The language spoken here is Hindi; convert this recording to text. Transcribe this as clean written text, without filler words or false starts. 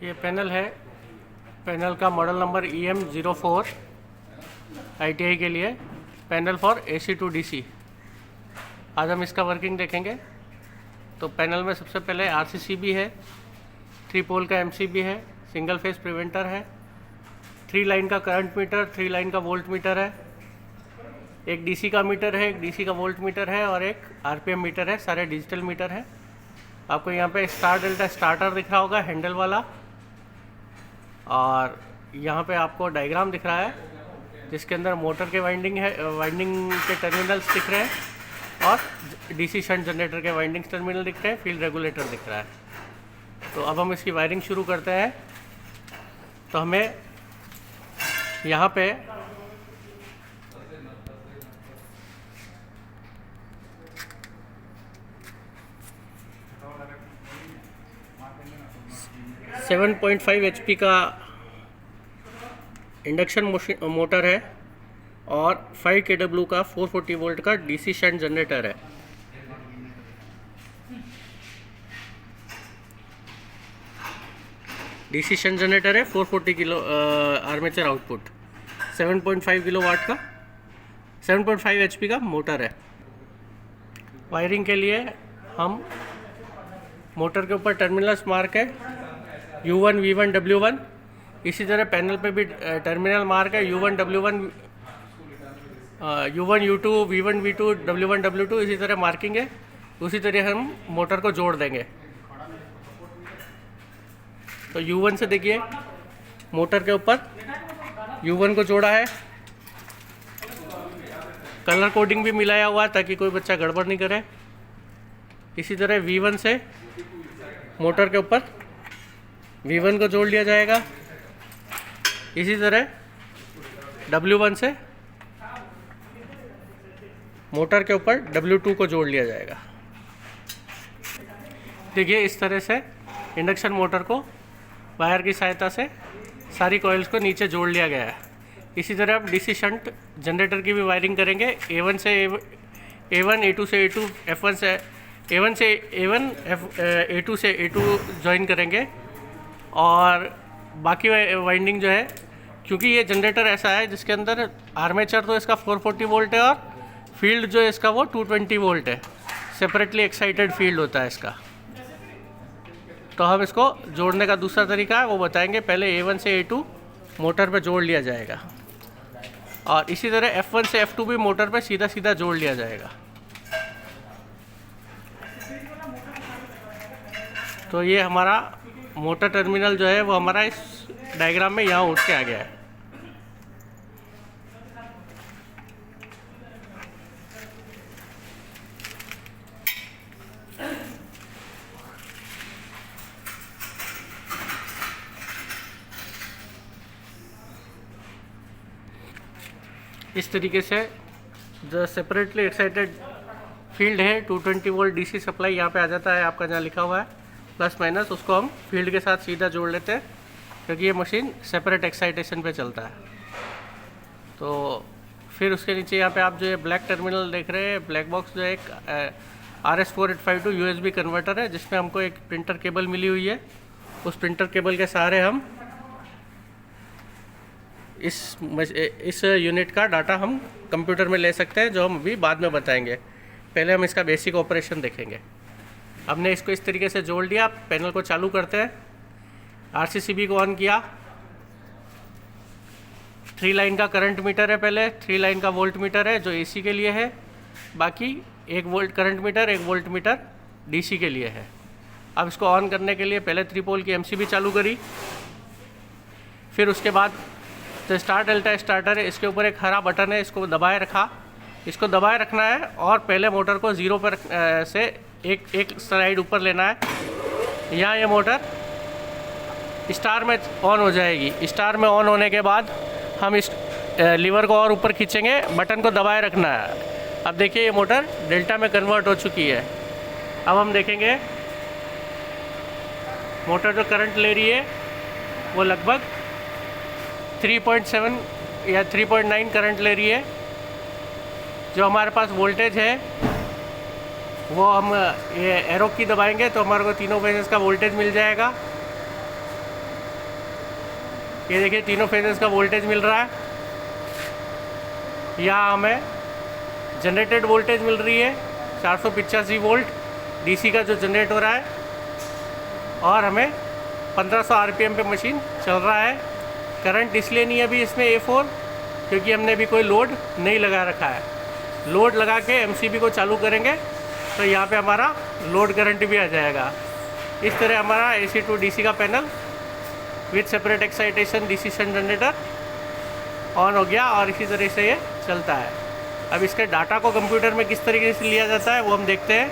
ये पैनल है, पैनल का मॉडल नंबर EM04 ITI के लिए, panel for AC to DC। आज हम इसका वर्किंग देखेंगे। तो पैनल में सबसे पहले RCCB है, 3 पोल का MCB है, सिंगल फेस प्रिवेंटर है, 3 लाइन का करंट मीटर, 3 लाइन का वोल्ट मीटर है, एक DC का मीटर है, एक DC का वोल्ट मीटर है और एक RPM मीटर है। सारे डिजिटल मीटर हैं। आपको यहाँ पे स्टार डेल्टा स्टार्टर दिख रहा होगा, हैंडल वाला, और यहाँ पे आपको डायग्राम दिख रहा है जिसके अंदर मोटर के वाइंडिंग है, वाइंडिंग के टर्मिनल्स दिख रहे हैं और DC शंट जनरेटर के वाइंडिंग टर्मिनल दिख रहे हैं, फील्ड रेगुलेटर दिख रहा है। तो अब हम इसकी वायरिंग शुरू करते हैं। तो हमें यहाँ पे सेवन 7.5 HP का इंडक्शन मोटर है और 5 kW का 440 वोल्ट का DC शंट जनरेटर है। DC शंट जनरेटर है, 440 किलो आर्मेचर आउटपुट, 7.5 किलोवाट का 7.5 HP का मोटर है। वायरिंग के लिए हम मोटर के ऊपर टर्मिनल्स मार्क है U1, V1, W1। इसी तरह पैनल पे भी टर्मिनल मार्क है U1, W1, U1, U2, V1, V2, W1, W2। इसी तरह मार्किंग है। उसी तरह हम मोटर को जोड़ देंगे। तो U1 से देखिए, मोटर के ऊपर U1 को जोड़ा है। कलर कोडिंग भी मिलाया हुआ है ताकि कोई बच्चा गड़बड़ नहीं करे। इसी तरह V1 से मोटर के ऊपर V1 को जोड़ लिया जाएगा। इसी तरह W1 से मोटर के ऊपर W2 को जोड़ लिया जाएगा। देखिए, इस तरह से इंडक्शन मोटर को वायर की सहायता से सारी कॉइल्स को नीचे जोड़ लिया गया है। इसी तरह अब DC शंट जनरेटर की भी वायरिंग करेंगे। A1 से A1, A2 से A2, F1 से A1 से A1, A2 से A2 ज्वाइन करेंगे। और बाकी वाइंडिंग जो है, क्योंकि ये जनरेटर ऐसा है जिसके अंदर आर्मेचर तो इसका 440 वोल्ट है और फील्ड जो है इसका वो 220 वोल्ट है। सेपरेटली एक्साइटेड फील्ड होता है इसका। तो हम इसको जोड़ने का दूसरा तरीका है वो बताएंगे। पहले A1 से A2 मोटर पे जोड़ लिया जाएगा और इसी तरह F1 से F2 भी मोटर पे सीधा सीधा जोड़ लिया जाएगा। तो ये हमारा मोटर टर्मिनल जो है वो हमारा इस डायग्राम में यहाँ उठ के आ गया है। इस तरीके से जो सेपरेटली एक्साइटेड फील्ड है 220 वोल्ट DC सप्लाई यहाँ पे आ जाता है। आपका जहाँ लिखा हुआ है प्लस माइनस, उसको हम फील्ड के साथ सीधा जोड़ लेते हैं क्योंकि ये मशीन सेपरेट एक्साइटेशन पे चलता है। तो फिर उसके नीचे यहाँ पे आप जो ये ब्लैक टर्मिनल देख रहे हैं, ब्लैक बॉक्स जो है एक RS4852 USB कन्वर्टर है जिसमें हमको एक प्रिंटर केबल मिली हुई है। उस प्रिंटर केबल के सहारे हम इस यूनिट का डाटा हम कंप्यूटर में ले सकते हैं, जो हम अभी बाद में बताएंगे। पहले हम इसका बेसिक ऑपरेशन देखेंगे। हमने इसको इस तरीके से जोड़ लिया। पैनल को चालू करते हैं। RCCB को ऑन किया। 3 लाइन का करंट मीटर है, पहले 3 लाइन का वोल्ट मीटर है जो AC के लिए है, बाकी 1 volt current meter, 1 volt meter DC के लिए है। अब इसको ऑन करने के लिए पहले 3 पोल की MCB चालू करी। फिर उसके बाद जो स्टार डेल्टा स्टार्टर है, इसके ऊपर एक हरा बटन है, इसको दबाए रखा। इसको दबाए रखना है और पहले मोटर को 0 पर से एक स्लाइड ऊपर लेना है। यहाँ ये मोटर स्टार में ऑन हो जाएगी। स्टार में ऑन होने के बाद हम इस लीवर को और ऊपर खींचेंगे, बटन को दबाए रखना है। अब देखिए, ये मोटर डेल्टा में कन्वर्ट हो चुकी है। अब हम देखेंगे मोटर जो करंट ले रही है वो लगभग 3.7 या 3.9 करंट ले रही है। जो हमारे पास वोल्टेज है वो हम ये एरो की दबाएंगे तो हमारे को तीनों फेजेस का वोल्टेज मिल जाएगा। ये देखिए तीनों फेजेस का वोल्टेज मिल रहा है। यहाँ हमें जनरेटेड वोल्टेज मिल रही है 485 वोल्ट डीसी का जो जनरेट हो रहा है, और हमें 1500 आरपीएम पे मशीन चल रहा है। करंट इसलिए नहीं है अभी इसमें A4 क्योंकि हमने अभी कोई लोड नहीं लगा रखा है। लोड लगा के एमसीबी को चालू करेंगे तो यहाँ पे हमारा लोड करंट भी आ जाएगा। इस तरह हमारा AC टू DC का panel with separate excitation DC shunt generator on हो गया और इसी तरह से ये चलता है। अब इसके डाटा को कंप्यूटर में किस तरीके से लिया जाता है वो हम देखते हैं।